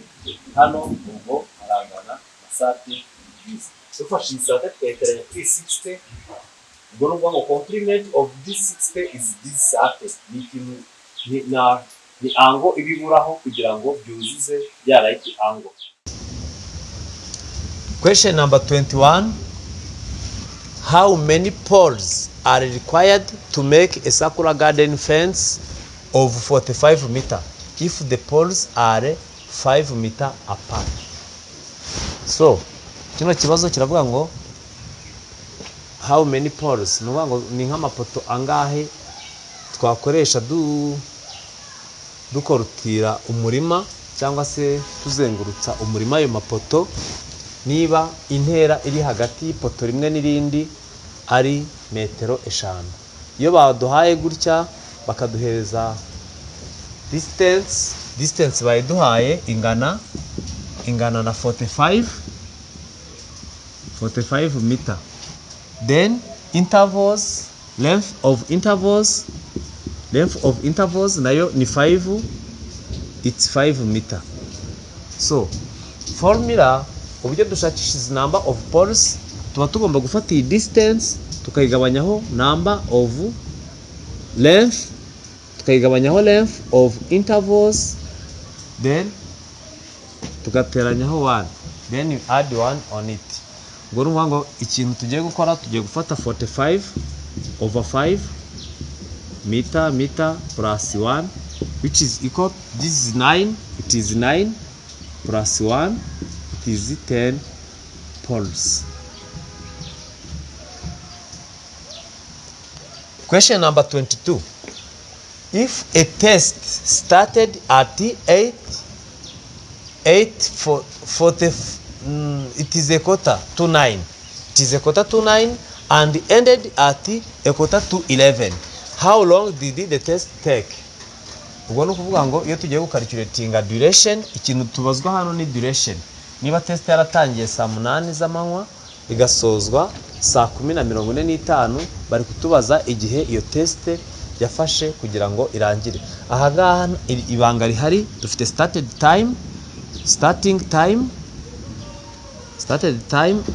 hano ubwo arangana na 30 degrees. Dufashe iyi 30 tukayiteranya kuri 60. Ubwo ni ukuvuga ngo complement of this 60 is this 30. Ni ikintu ni angle ibiburaho kugira ngo byuzuze ya right angle. Question number 21. How many poles are required to make a circular garden fence of 45 meters if the poles are 5 meters apart? So, kino kibazo kiravuga ngo how many poles, ni nk'amapoto angahe twakoresha dukorutira umurima cyangwa se tuzengurutsa umurima ayo mapoto niba intera iri hagati y'ipoto rimwe n'irindi ari metero 5. Iyo baduhaye gutya bakaduhereza distance bayiduhaye ingana na 45 meter. Then intervals length of intervals nayo ni 5, it's 5 meter. So formula uburyo dushakisha izi number of poles, tuba tugomba gufata iyi distance tukayigabanyaho number of length, tukayigabanyaho length of intervals, then tugateranyaho 1, then you add 1 on it. Ubwo numva ngo ikintu tugiye gukora, tugiye gufata 45 over 5 meter plus 1, which is equal, this is 9, it is 9 plus 1, it is 10 poles. Question number 22. If a test started at 8:40, it is a quarter to 9. It is a quarter to 9 and ended at a quarter to 11. How long did the test take? Ubwo no kuvuga ngo iyo tugiye gucalculatinga duration, ikintu tubazwa hano ni duration. Niba test yaratangiye saa 8 z'amanywa igasozwa saa 10:45, bari kutubaza igihe iyo test yafashe kugira ngo irangire. Aha ngaha ibanga rihari, dufite starting time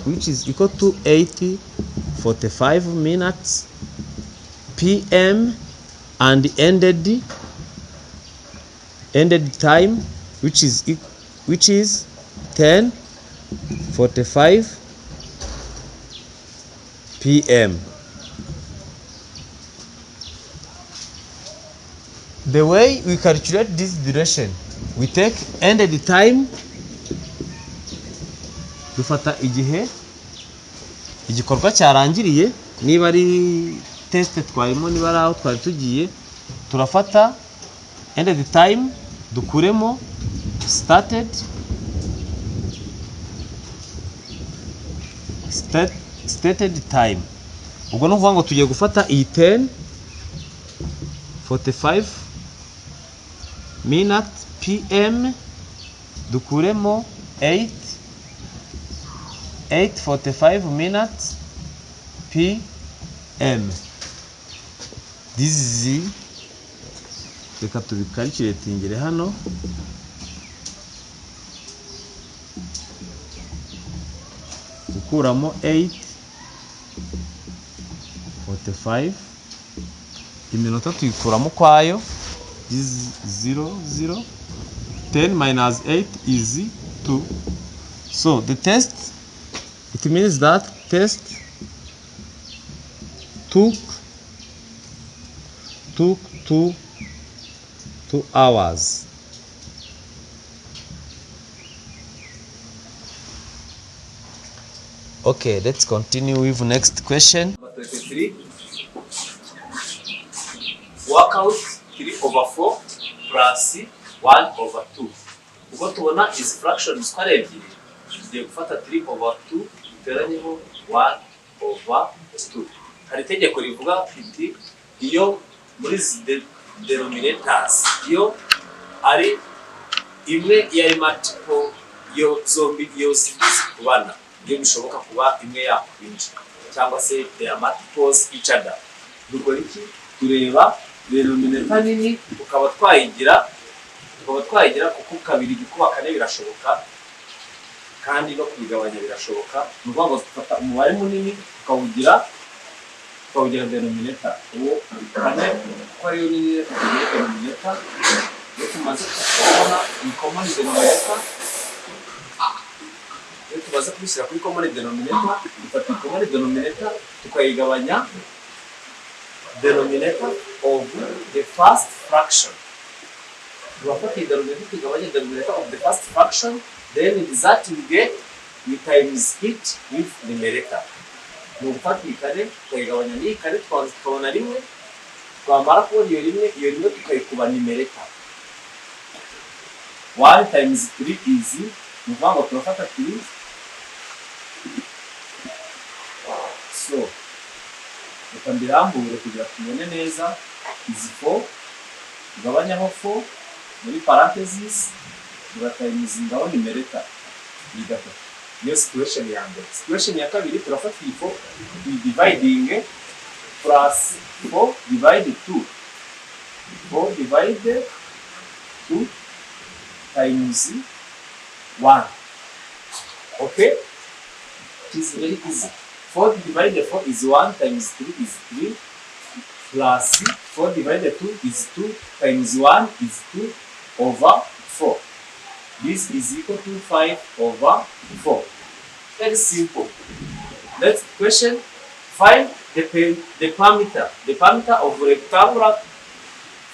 which is equal to 8:45 minutes PM, and ended time which is 10:45 PM. The way we calculate this duration, we take ended time, dufata igihe igikorwa cyarangiriye, niba ari test twarimo, niba ari aho twari tugiye, turafata ended time dukuremo stated time. Ubwo no kuvuga ngo tugiye gufata iyi 10:45 minutes PM dukuremo 8:45 minutes PM. This is, reka tubicalculatingire hano, gukuramo 8:45, iminota tuyikuramo kwayo, this is 0. 10 minus 8 is 2. So the test, it means that test took 2 hours. Okay, let's continue with next question. Number 23. Work out 3/4 plus 1/2. Ubwo tubona is fractions ko ari ebyiri, tugiye gufata 3/2 duteranyeho 1/2. Hari itegeko rivuga iti iyo muri denominators, iyo ari imwe yari multiple, iyo zombi iyo zikubana, iyo bishoboka kuba imwe yakwinjira, cyangwa se they are multiples each other. Dukora iki? Tureba denominator nini ukaba twayigira kuko kabiri gikuba kane birashoboka, kandi no kwigabanya birashoboka. Ni ukuvuga ngo dufata umubare munini ukawugira denominator, uwo kane ko ariyo nini denominator, iyo tumaze kubona common denominator, iyo tumaze kubishyira kuri common denominator, dufata common denominator tukayigabanya denominator of the first fraction. Turafata denominator tukagabanya denominator of the first fraction, then that we get, we times it with numerator. Nufata ikare tukayigabanya n'iyi kare, tukabona rimwe, twamara kubona iyo rimwe tukayikuba numerator. 1 times 3 is, ni ukuvuga ngo turafata 3. So reka mbirambure kugira tubone neza. Is 4, tugabanyaho 4 muri parentheses, tugatimes ngaho numerator ni 3. Iyo situation ya mbere. Situation ya kabiri turafata iyi 4 dividing plus 4 divided 2. 4 divided 2 times 1. Okay? It is very easy. 4 divided 4 is 1 times 3 is 3. Plus 4 divided 2 is 2 times 1 is 2 over 4. This is equal to 5 over 4. Very simple. Next question. Find the perimeter. The perimeter of rectangular.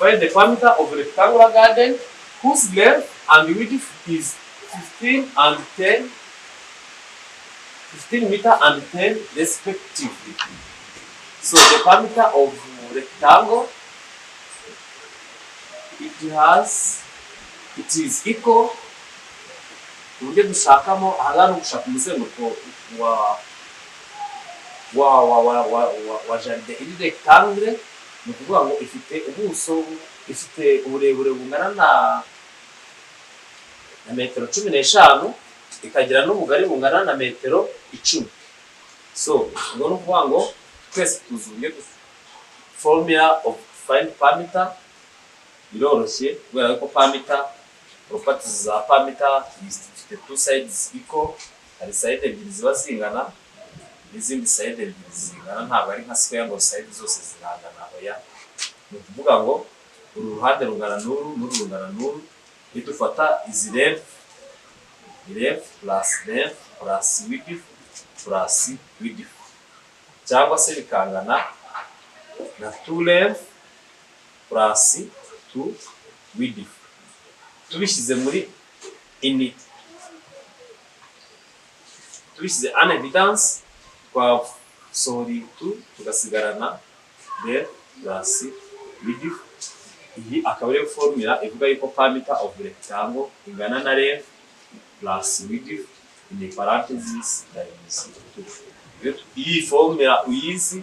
Find the perimeter of rectangular garden whose length and width is 15 and 10. 15 meter and 10 respectively. So the perimeter of rectangle, it is equal. Uburyo dushakamo ahagana gushaka umuzenguruko wa jaride iri rectangle, ni ukuvuga ngo ifite ubuso, ifite uburebure bungana na metero 15, ikagira n'ubugari bungana na metero 10. So ngo nukuvuga ngo twese tuzuye formula of find perimeter biroroshye kubera ko perimeter properties za perimeter ifite two sides equal, hari side ebyiri ziba zingana n'izindi side ebyiri zingana, ntabwo ari nka square ngo side zose zirangana. Oya, ni ukuvuga ngo uru ruhande rungana n'uru n'uru rungana n'uru, nidufata izi length plus length plus width plus width, cyangwa se bikangana na 2 length plus 2 width. Tubishyize muri tubishyize an evidence kwa sorry 2 tugasigarana length plus width. Iyi akaba ari formula ivuga yuko perimeter of rectangle ingana na length plus width in parentheses times 2. Iyi formula uyizi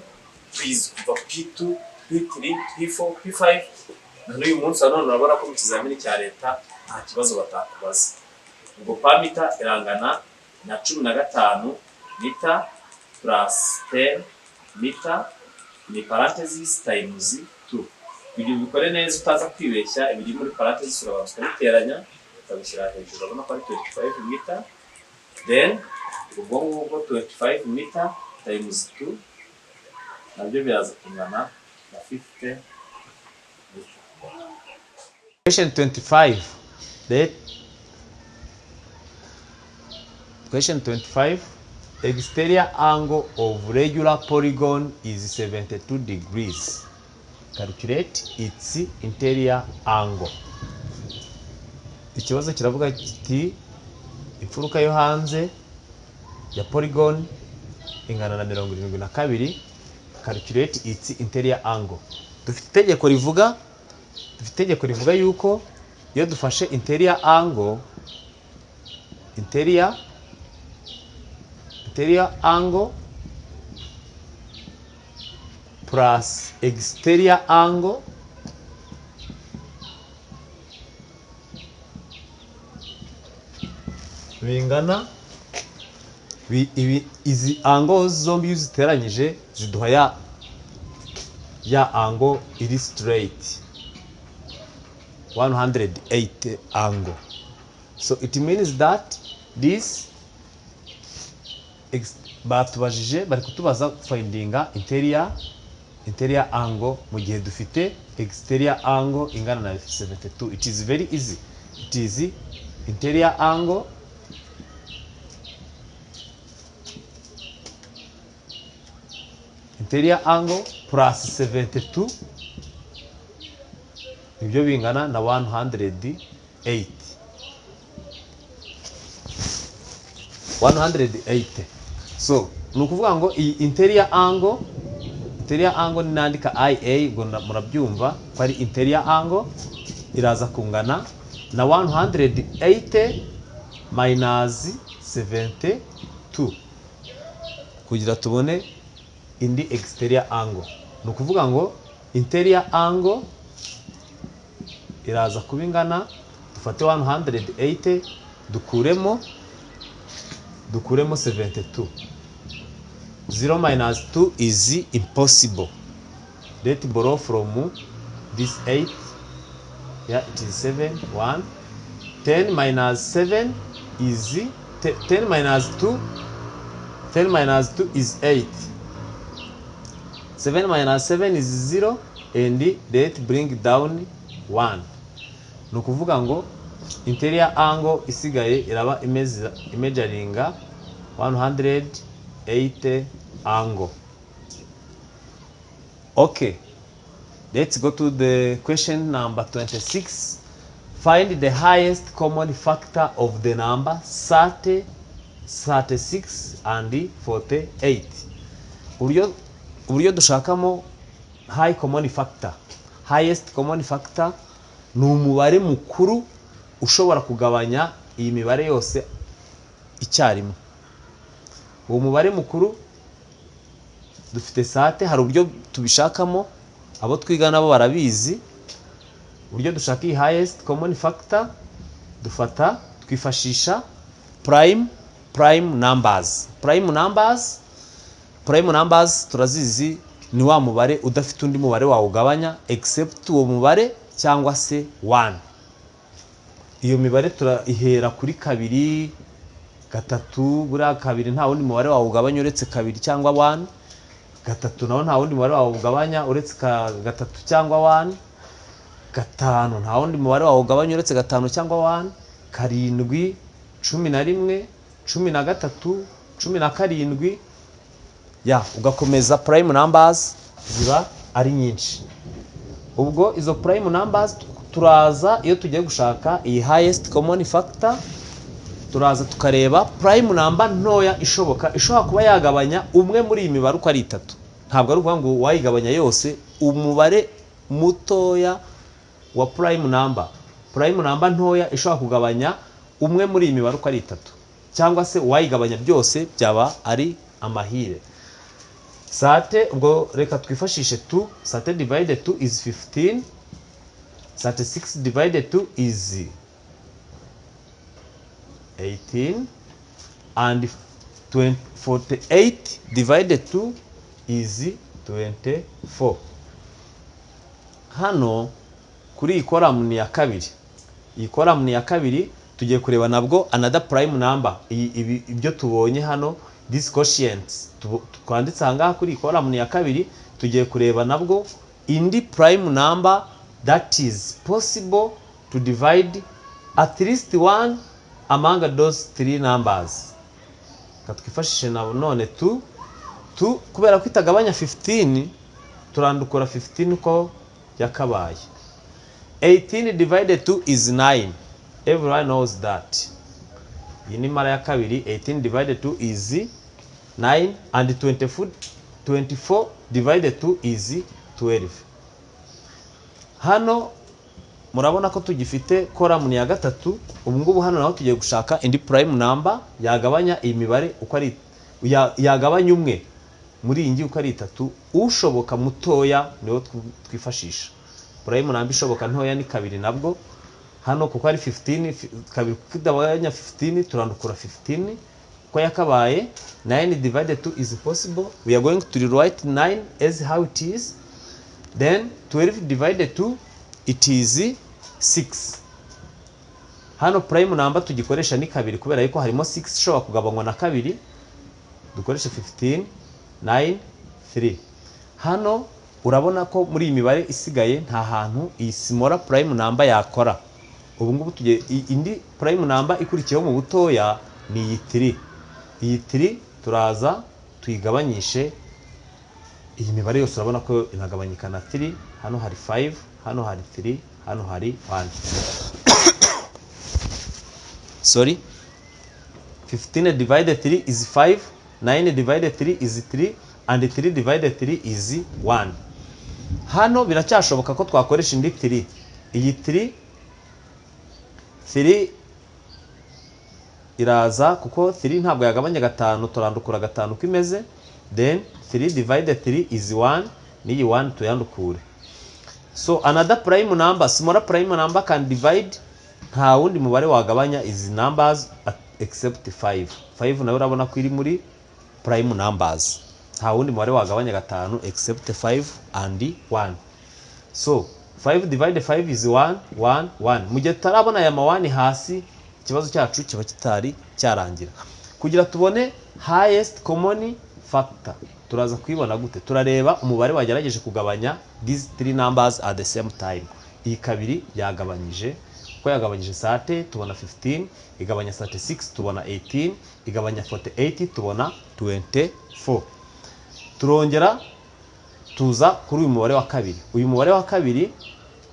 please kuva P2, P3, P4, P5. Na n'uyu munsi none urabona ko mu kizamini cya leta nta kibazo batakubaza. Ubwo perimeter irangana na 15 meter plus 10 meter in parentheses times 2. Ibyo bikore neza utaza kwibeshya, ibiri muri parentheses urabanza kubiteranya ukabishyira hejuru, urabona ko ari 25 meter. Then ubwo 25 meter times 2 nabyo biraza kungana na 50. Question 25. Question 25. Exterior angle of regular polygon is 72 degrees. Calculate its interior angle. Ikibazo kiravuga kiti imfuruka yo hanze ya polygon ingana na 72. Calculate its interior angle. Dufite itegeko rivuga yuko iyo dufashe interior angle plus exterior angle bingana, izi angles zombi iyo ziteranyije ziduha ya angle iri straight 180 angle. So it means that this batubajije bari kutubaza findinga interior angle mu gihe dufite exterior angle ingana na 72. It is very easy. It is interior angle plus 72 ibyo bingana na 180. So nukuvuga ngo iyi interior angle ninandika IA ngo murabyumva ko ari interior angle iraza kungana na 180 minus 72 kugira tubone indi exterior angle. Nukuvuga ngo interior angle iraza kuba ingana, dufate 180 dukuremo 72. 0 minus 2 is impossible. Let's borrow from this 8. Yeah, it is 7, 1. 10 minus 7 is 10 minus 2. 10 minus 2 is 8. 7 minus 7 is 0. And let's bring down 1. Ni ukuvuga ngo interior angle isigaye iraba imeasuringa 180 angle. Okay, let's go to the question number 26. Find the highest common factor of the number 30, 36 and 48. Uburyo dushakamo high common factor. Highest common factor ni umubare mukuru ushobora kugabanya iyi mibare yose icyarimwe. Uwo mubare mukuru dufite sate, hari uburyo tubishakamo, abo twiga nabo barabizi. Uburyo dushaka iyi highest common factor, twifashisha prime numbers. Prime numbers turazizi, ni wa mubare udafite undi mubare wawugabanya except uwo mubare cyangwa se 1. Iyo mibare turahera kuri 2, 3, buriya 2 nta wundi mubare wawugabanya uretse 2 cyangwa 1. 3 nawo nta wundi mubare wawugabanya uretse 3 cyangwa 1. 5 nta wundi mubare wawugabanya uretse 5 cyangwa 1. 7, 11, 13, 17, ya ugakomeza. Prime numbers ziba ari nyinshi. Ubwo izo prime numbers turaza, iyo tugiye gushaka iyi highest common factor, turaza tukareba prime number ntoya ishobora kuba yagabanya umwe muri iyi mibare uko ari 3. Ntabwo ari ukuvuga ngo wayigabanya yose, umubare mutoya wa prime number ntoya ishobora kugabanya umwe muri iyi mibare uko ari 3, cyangwa se wayigabanya byose byaba ari amahire. Sate, ubwo reka twifashishe 2. Sate divided 2 is 15. 36 divided 2 is 18. And 48 divided 2 is 24. Hano kuri iyi column ya kabiri. Iyi column ya kabiri tugiye kureba nabwo another prime number. Ibyo tubonye hano, this quotient twanditse aha kuri iyi column ya kabiri, tugiye kureba nabwo indi prime number that is possible to divide at least one among those 3 numbers. Katwifashishe none 2 kubera ko itagabanya 15, turandukura 15 uko yakabaye. 18 divided 2 is 9. Everyone knows that. Iyi ni mara ya kabiri. 18 divided 2 is 9 and 24 divided 2 is 12. Hano murabona ko tugifite column ya gatatu. Ubu ngubu hano naho tugiye gushaka indi prime number yagabanya iyi mibare uko ari, yagabanya umwe muri iyi ngi uko ari 3. Ushoboka mutoya niwo twifashisha. Prime number ishoboka ntoya ni 2 nabwo. Hano kuko ari 15, 2 kidabanya 15, turandukura 15 uko yakabaye. 9 divided 2 is possible. We are going to rewrite 9 as how it is. Then 12 divided 2 it is 6. Hano prime number tugikoresha ni 2 kubera yuko harimo 6 ishobora kugabanywa na 2. Dukoresha 15, 9, 3. Hano urabona ko muri iyi mibare isigaye nta hantu iyi small prime number yakora. Ubu ngubu tugiye indi prime number ikurikiyeho mu butoya ni iyi 3. Iyi 3 turaza tuyigabanyishe. Iyi mibare yose urabona ko inagabanyika na 3. Hano hari 5, hano hari 3, hano hari 1. Sorry. 15 divided 3 is 5. 9 divided 3 is 3. And 3 divided 3 is 1. Hano biracyashoboka ko twakoresha indi 3. Iyi 3 iraza kuko 3 ntabwo yagabanya 5, turandukura 5 uko imeze. Then 3 divided 3 is 1. Niyi 1 tuyandukure. So another prime number, smaller prime number can divide. Nta wundi mubare wagabanya izi numbers except 5. 5 nayo urabona ko iri muri prime numbers. nta wundi mubare wagabanya gatanu except 5 and 1. So 5 divided 5 is 1 1 1. Mu gihe tutarabona aya mawani hasi, ikibazo cyacu kiba kitari cyarangira. Kugira tubone highest common factor, turaza kuyibona gute? Turareba umubare wagerageje kugabanya these three numbers at the same time. Iyi kabiri yagabanyije, ko yagabanyije 30 tubona 15, igabanya 36 tubona 18, igabanya 48 tubona 24. Turongera tuza kuri uyu mubare wa kabiri. Uyu mubare wa kabiri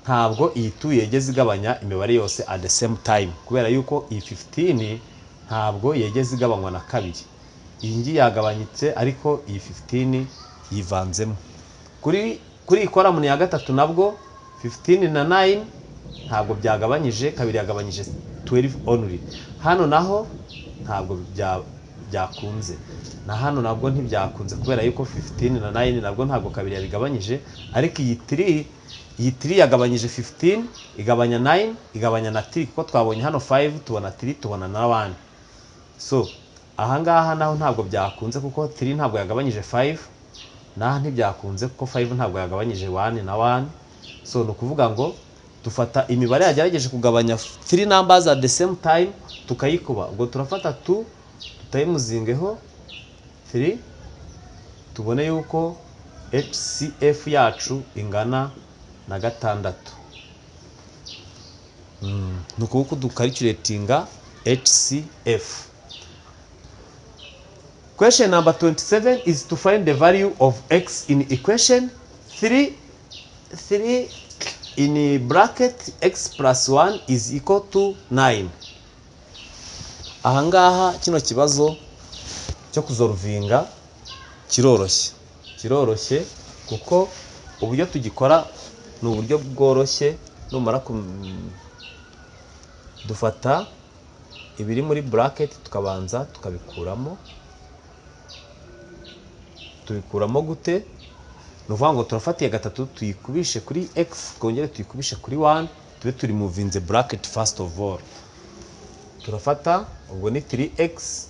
ntabwo iyi 2 yegeze igabanya imibare yose at the same time, kubera yuko iyi 15 ntabwo yegeze igabanywa na kabiri. Iyi ngiyi yagabanyitse ariko iyi 15 yivanzemo. Kuri iyi column ya gatatu nabwo 15 na 9 ntabwo byagabanyije, kabiri yagabanyije 12 only. Hano naho ntabwo byakunze, na hano nabwo ntibyakunze, kubera yuko 15 na 9 nabwo ntabwo kabiri yabigabanyije, ariko iyi 3 yagabanyije 15, igabanya 9, igabanya na 3, kuko twabonye hano 5 tubona 3 tubona na 1. So ahangaha naho ntabwo byakunze, kuko 3 ntabwo yagabanyije 5, naho ntibyakunze kuko 5 ntabwo yagabanyije 1 na 1. So ni ukuvuga ngo dufata imibare yagerageje kugabanya 3 numbers at the same time tukayikuba. Ubwo turafata 2 tutayimuzingeho 3, tubone yuko HCF yacu ingana na 6. Ni ukuvuga dukalculatinga HCF. Question number 27 is to find the value of x in equation 3 in bracket x plus 1 is equal to 9. Ahangaha kino kibazo cyo kuzolvinga kiroroshye kuko uburyo tugikora ni uburyo bworoshye. Numara dufata ibiri muri bracket tukabanza tukabikuramo. Tubikuramo gute? Ni ukuvuga ngo turafatiye gatatu tuyikubishe kuri x, twongere tuyikubishe kuri 1, tube turi movinze bracket first of all. Turafata ubwo ni 3x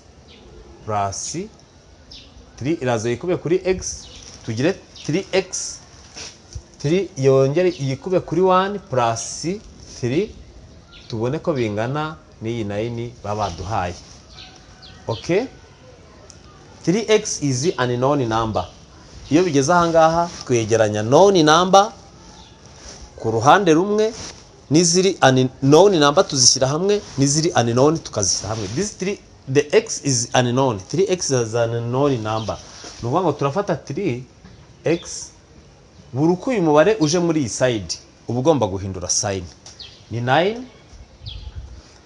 plus 3 iraza yikube kuri x, tugire 3x 3 yongere yikube kuri 1 plus 3, tubone ko bingana n'iyi 9 baba baduhaye. Okay, 3x is an unknown number. Iyo bigeze ahangaha twegeranya known number ku ruhande rumwe, n'iziri unknown number tuzishyira hamwe, n'iziri unknown tukazishyira hamwe. The x is unknown. 3x is an unknown number. Ni ukuvuga ngo turafata 3x, buri uko uyu mubare uje muri iyi side uba ugomba guhindura sign. Ni 9,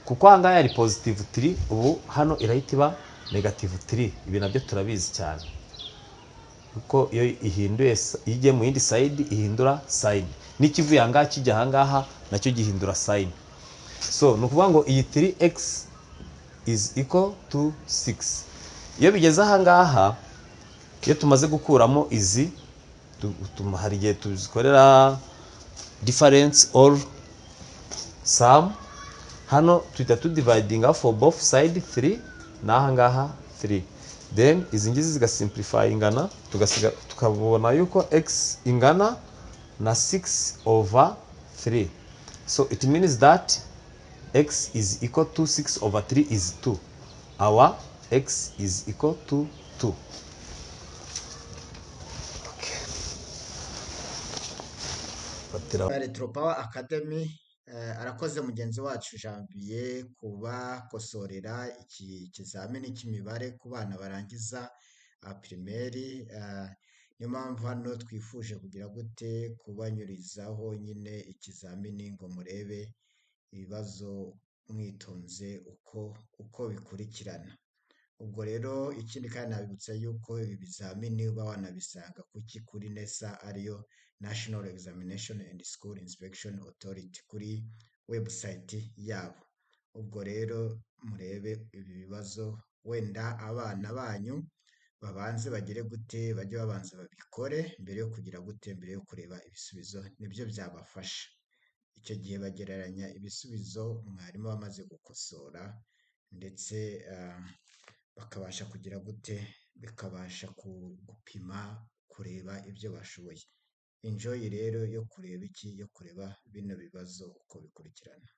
kuko ahangaha yari positive 3, ubu hano irahita iba negative 3. Ibi nabyo turabizi cyane, kuko iyo ihinduye igiye mu yindi side ihindura sign, n'ikivuye ahangaha kijya ahangaha nacyo gihindura sign. So ni ukuvuga ngo iyi 3x is equal to 6. Iyo bigeze ahangaha, iyo tumaze gukuramo izi, hari igihe tuzikorera difference or sum. Hano tuhita tudividinga for both side 3, n'ahangaha 3. Then izi ngizi zigasimplify ingana, tukabona yuko x ingana na 6/3. So it means that x is equal to 6/3 is 2. Our x is equal to 2. TWABAKOSOREYE Academy. Arakoze mugenzi wacu Janvier kubakosorera iki kizamini cy'imibare ku bana barangiza primaire. Niyo mpamvu hano twifuje kugira gute kubanyurizaho nyine ikizamini ngo murebe ibibazo mwitonze uko bikurikirana. Ubwo rero ikindi kandi nabibutsa yuko ibi bizamini uba wanabisanga kuri NESA, ariyo National Examination and School Inspection Authority, kuri website yabo. Ubwo rero murebe ibi bibazo, wenda abana banyu babanze bagire gute, bajye babanza babikore mbere yo kugira gute, mbere yo kureba ibisubizo, nibyo byabafasha. Icyo gihe bagereranya ibisubizo mwarimu bamaze gukosora, ndetse bakabasha kugira gute bikabasha gupima kureba ibyo bashoboye. Enjoy rero yo kureba iki, yo kureba bino bibazo uko bikurikirana.